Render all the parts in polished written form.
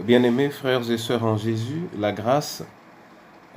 Bien-aimés frères et sœurs en Jésus, la grâce,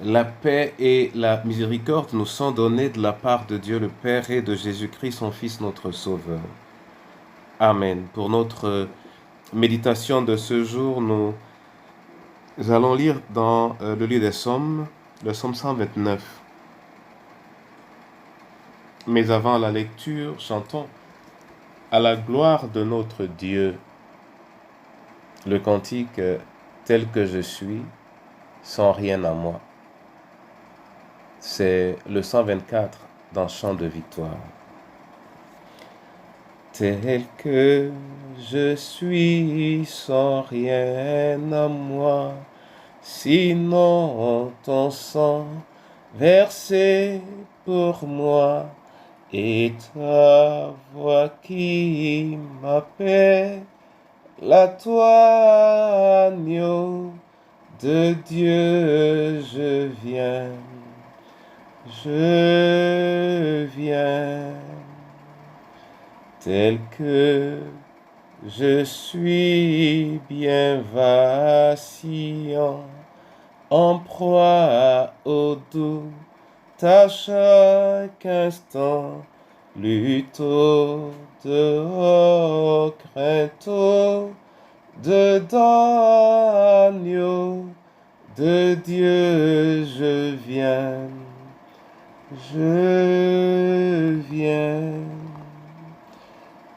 la paix et la miséricorde nous sont données de la part de Dieu le Père et de Jésus-Christ, son Fils, notre Sauveur. Amen. Pour notre méditation de ce jour, nous allons lire dans le livre des Psaumes, le Psaume 129. Mais avant la lecture, chantons à la gloire de notre Dieu le cantique tel que je suis, sans rien à moi. C'est le 124 dans Chant de victoire. Tel que je suis, sans rien à moi, sinon ton sang versé pour moi, et ta voix qui m'appelle, à toi, agneau de Dieu, je viens. Je viens, tel que je suis bien vacillant, en proie au doute à chaque instant, lutte dehors, crainte dedans, agneau de Dieu, je viens. Je viens,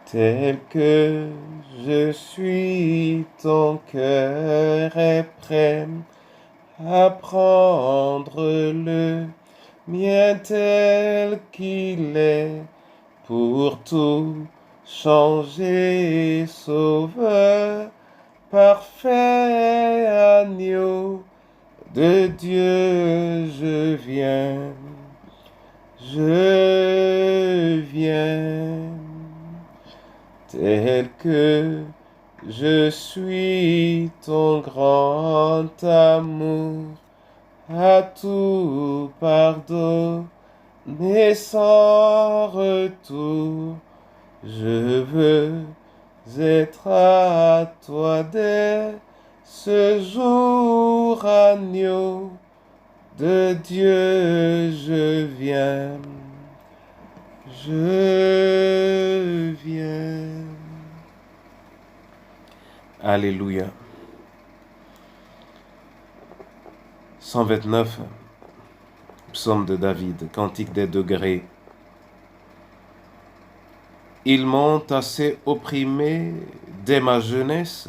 tel que je suis, ton cœur est prêt à prendre le mien tel qu'il est, pour tout changer, sauveur, parfait agneau de Dieu, je viens. Je viens, tel que je suis, ton grand amour à tout pardonner sans retour. Je veux être à toi dès ce jour, agneau de Dieu, je viens, je viens. Alléluia. 129, psaume de David, cantique des degrés. Ils m'ont assez opprimé dès ma jeunesse,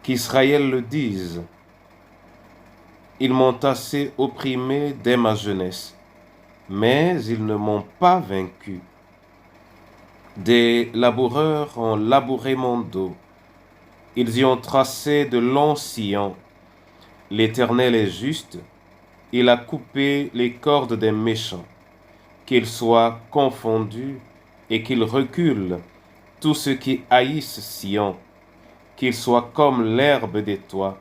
qu'Israël le dise. Ils m'ont assez opprimé dès ma jeunesse, mais ils ne m'ont pas vaincu. Des laboureurs ont labouré mon dos. Ils y ont tracé de longs sillons. L'Éternel est juste. Il a coupé les cordes des méchants. Qu'ils soient confondus et qu'ils reculent, tous ceux qui haïssent Sion. Qu'ils soient comme l'herbe des toits,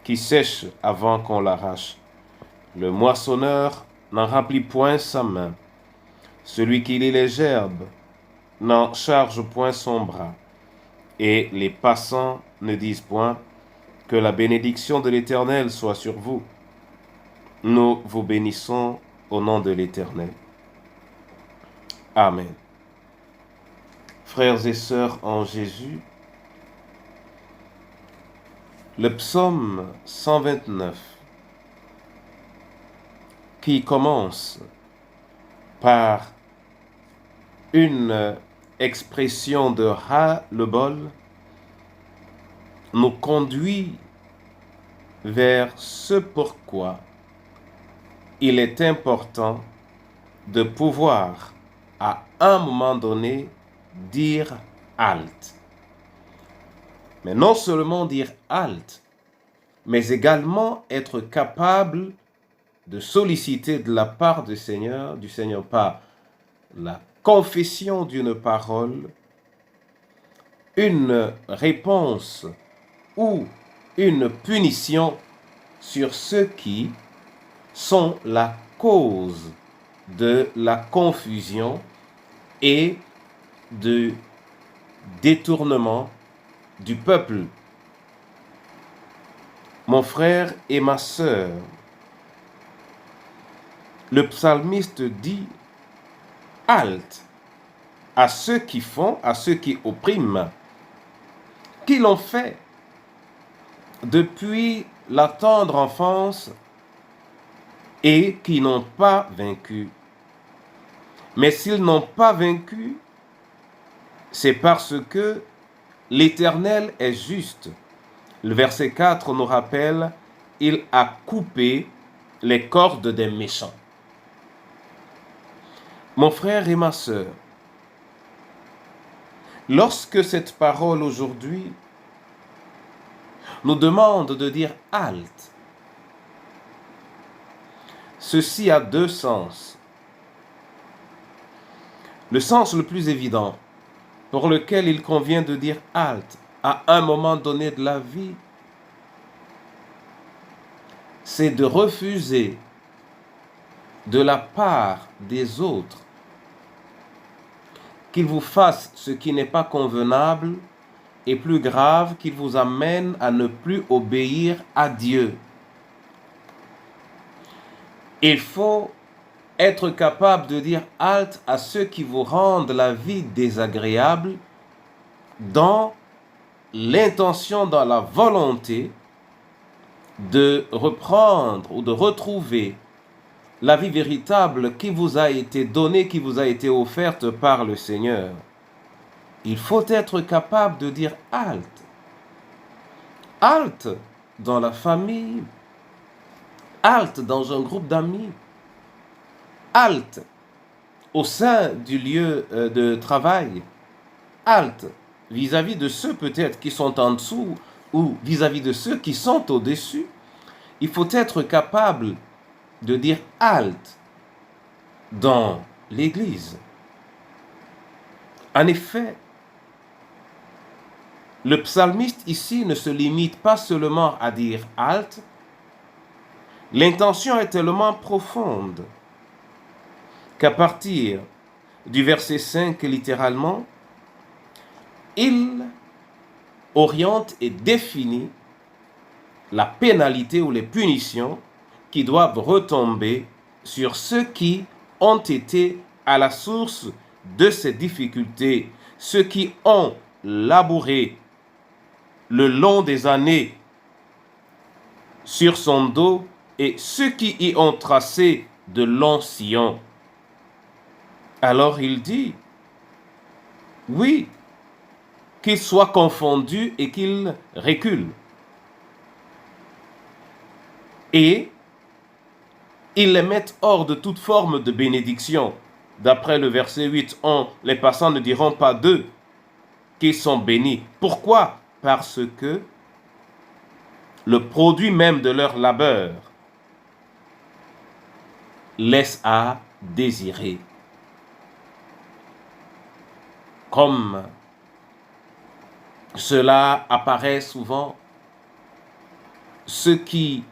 qui sèche avant qu'on l'arrache. Le moissonneur n'en remplit point sa main. Celui qui lit les gerbes n'en charge point son bras. Et les passants ne disent point que la bénédiction de l'Éternel soit sur vous. Nous vous bénissons au nom de l'Éternel. Amen. Frères et sœurs en Jésus, le psaume 129 qui commence par une expression de ras-le-bol nous conduit vers ce pourquoi il est important de pouvoir à un moment donné dire halte. Mais non seulement dire halte, mais également être capable de solliciter de la part du Seigneur par la confession d'une parole, une réponse ou une punition sur ceux qui sont la cause de la confusion et du détournement du peuple Mon frère et ma sœur, le psalmiste dit « Halte à ceux qui font, à ceux qui oppriment, qui l'ont fait depuis la tendre enfance et qui n'ont pas vaincu. Mais s'ils n'ont pas vaincu, c'est parce que l'Éternel est juste. » Le verset 4 nous rappelle « Il a coupé les cordes des méchants. » Mon frère et ma sœur, lorsque cette parole aujourd'hui nous demande de dire « halte », ceci a deux sens. Le sens le plus évident, pour lequel il convient de dire « halte » à un moment donné de la vie, c'est de refuser de la part des autres qu'ils vous fassent ce qui n'est pas convenable et plus grave, qu'ils vous amènent à ne plus obéir à Dieu. Il faut être capable de dire halte à ceux qui vous rendent la vie désagréable dans l'intention, dans la volonté de reprendre ou de retrouver la vie véritable qui vous a été donnée, qui vous a été offerte par le Seigneur. Il faut être capable de dire halte. Halte dans la famille, halte dans un groupe d'amis, halte au sein du lieu de travail, halte vis-à-vis de ceux peut-être qui sont en dessous ou vis-à-vis de ceux qui sont au-dessus. Il faut être capable de dire halte dans l'Église. En effet, le psalmiste ici ne se limite pas seulement à dire halte, l'intention est tellement profonde qu'à partir du verset 5 littéralement, il oriente et définit la pénalité ou les punitions qui doivent retomber sur ceux qui ont été à la source de ces difficultés, ceux qui ont labouré le long des années sur son dos et ceux qui y ont tracé de longs sillons. Alors il dit, oui, qu'ils soient confondus et qu'ils reculent. Et ils les mettent hors de toute forme de bénédiction. D'après le verset 8, les passants ne diront pas d'eux qu'ils sont bénis. Pourquoi? Parce que le produit même de leur labeur laisse à désirer. Comme cela apparaît souvent, ceux qui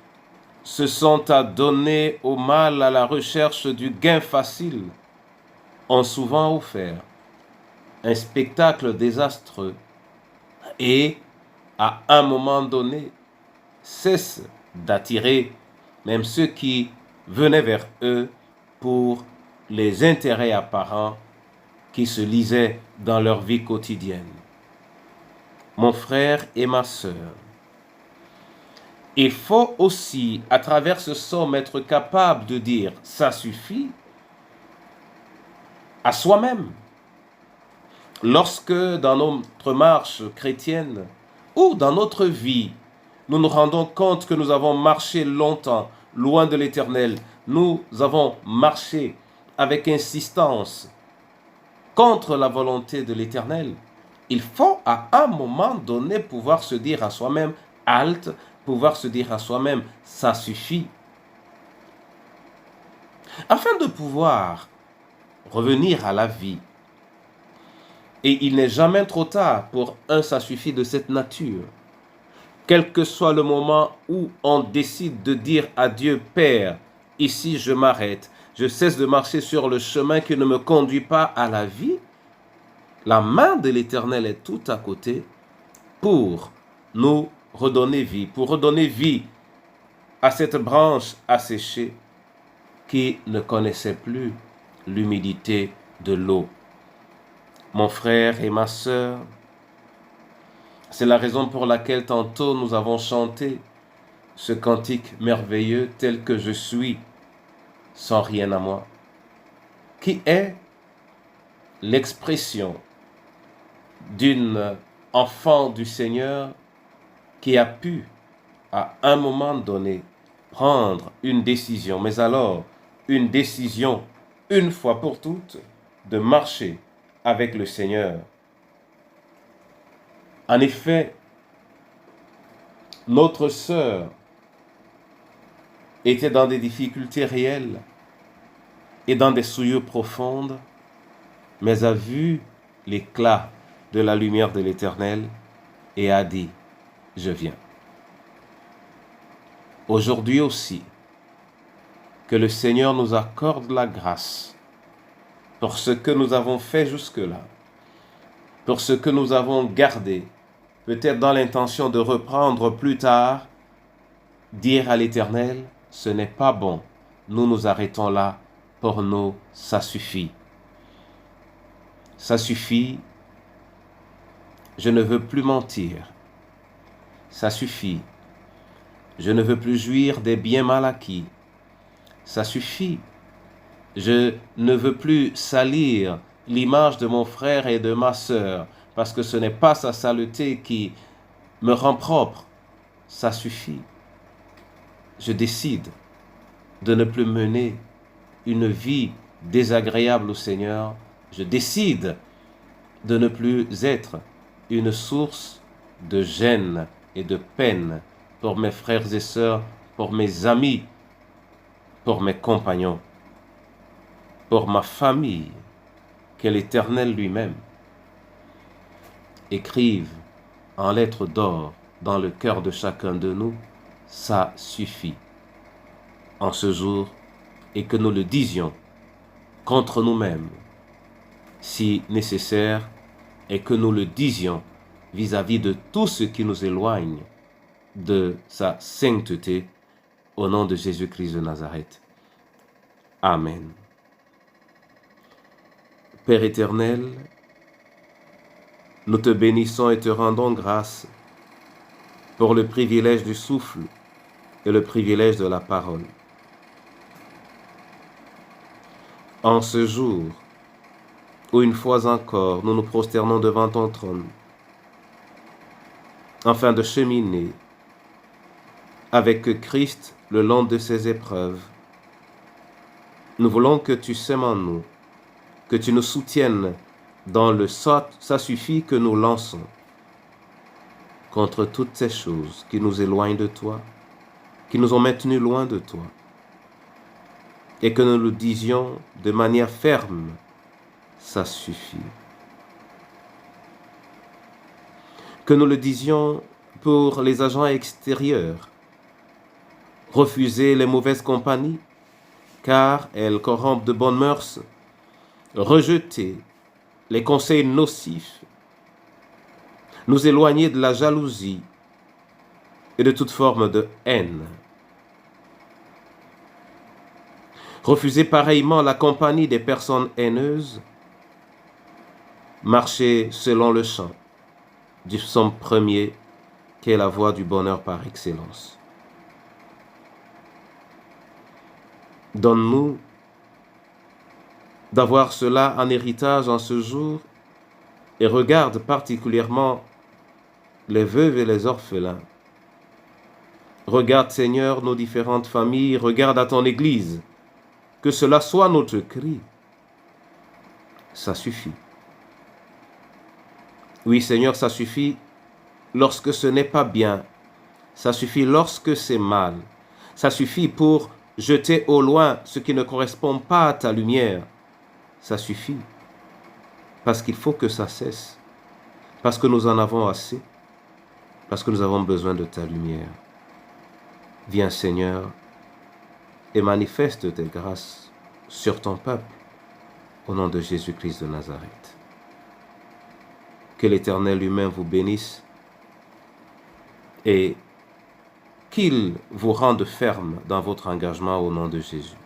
se sont adonnés au mal à la recherche du gain facile ont souvent offert un spectacle désastreux et, à un moment donné, cessent d'attirer même ceux qui venaient vers eux pour les intérêts apparents qui se lisaient dans leur vie quotidienne. Mon frère et ma sœur, il faut aussi, à travers ce psaume, être capable de dire « ça suffit » à soi-même. Lorsque dans notre marche chrétienne ou dans notre vie, nous nous rendons compte que nous avons marché longtemps loin de l'Éternel, nous avons marché avec insistance contre la volonté de l'Éternel, il faut à un moment donné pouvoir se dire à soi-même « halte », pouvoir se dire à soi-même « ça suffit ». Afin de pouvoir revenir à la vie, et il n'est jamais trop tard pour un « ça suffit » de cette nature. Quel que soit le moment où on décide de dire à Dieu « Père, ici je m'arrête, je cesse de marcher sur le chemin qui ne me conduit pas à la vie », la main de l'Éternel est tout à côté pour nous redonner vie, pour redonner vie à cette branche asséchée qui ne connaissait plus l'humidité de l'eau. Mon frère et ma sœur, c'est la raison pour laquelle tantôt nous avons chanté ce cantique merveilleux tel que je suis, sans rien à moi, qui est l'expression d'une enfant du Seigneur qui a pu, à un moment donné, prendre une décision, mais alors une décision, une fois pour toutes, de marcher avec le Seigneur. En effet, notre sœur était dans des difficultés réelles et dans des souillures profondes, mais a vu l'éclat de la lumière de l'Éternel et a dit, je viens. Aujourd'hui aussi, que le Seigneur nous accorde la grâce pour ce que nous avons fait jusque-là, pour ce que nous avons gardé, peut-être dans l'intention de reprendre plus tard, dire à l'Éternel, ce n'est pas bon, nous nous arrêtons là, pour nous, ça suffit. Ça suffit, je ne veux plus mentir. Ça suffit, je ne veux plus jouir des biens mal acquis. Ça suffit, je ne veux plus salir l'image de mon frère et de ma sœur, parce que ce n'est pas sa saleté qui me rend propre. Ça suffit. Je décide de ne plus mener une vie désagréable au Seigneur. Je décide de ne plus être une source de gêne et de peine pour mes frères et sœurs, pour mes amis, pour mes compagnons, pour ma famille, que l'Éternel lui-même écrive en lettres d'or dans le cœur de chacun de nous, ça suffit en ce jour, et que nous le disions contre nous-mêmes, si nécessaire, et que nous le disions vis-à-vis de tout ce qui nous éloigne de sa sainteté, au nom de Jésus-Christ de Nazareth. Amen. Père éternel, nous te bénissons et te rendons grâce pour le privilège du souffle et le privilège de la parole. En ce jour où une fois encore nous nous prosternons devant ton trône, afin de cheminer avec Christ le long de ses épreuves, nous voulons que tu sèmes en nous, que tu nous soutiennes dans le ça suffit que nous lançons contre toutes ces choses qui nous éloignent de toi, qui nous ont maintenus loin de toi, et que nous le disions de manière ferme, ça suffit. Que nous le disions pour les agents extérieurs, refuser les mauvaises compagnies, car elles corrompent de bonnes mœurs, rejeter les conseils nocifs, nous éloigner de la jalousie et de toute forme de haine. Refuser pareillement la compagnie des personnes haineuses, marcher selon le chant du psaume 1er, qui est la voie du bonheur par excellence. Donne-nous d'avoir cela en héritage en ce jour, et regarde particulièrement les veuves et les orphelins. Regarde, Seigneur, nos différentes familles, regarde à ton Église, que cela soit notre cri. Ça suffit. Oui, Seigneur, ça suffit lorsque ce n'est pas bien. Ça suffit lorsque c'est mal. Ça suffit pour jeter au loin ce qui ne correspond pas à ta lumière. Ça suffit. Parce qu'il faut que ça cesse. Parce que nous en avons assez. Parce que nous avons besoin de ta lumière. Viens, Seigneur, et manifeste tes grâces sur ton peuple, au nom de Jésus-Christ de Nazareth. Que l'Éternel lui-même vous bénisse et qu'il vous rende ferme dans votre engagement au nom de Jésus.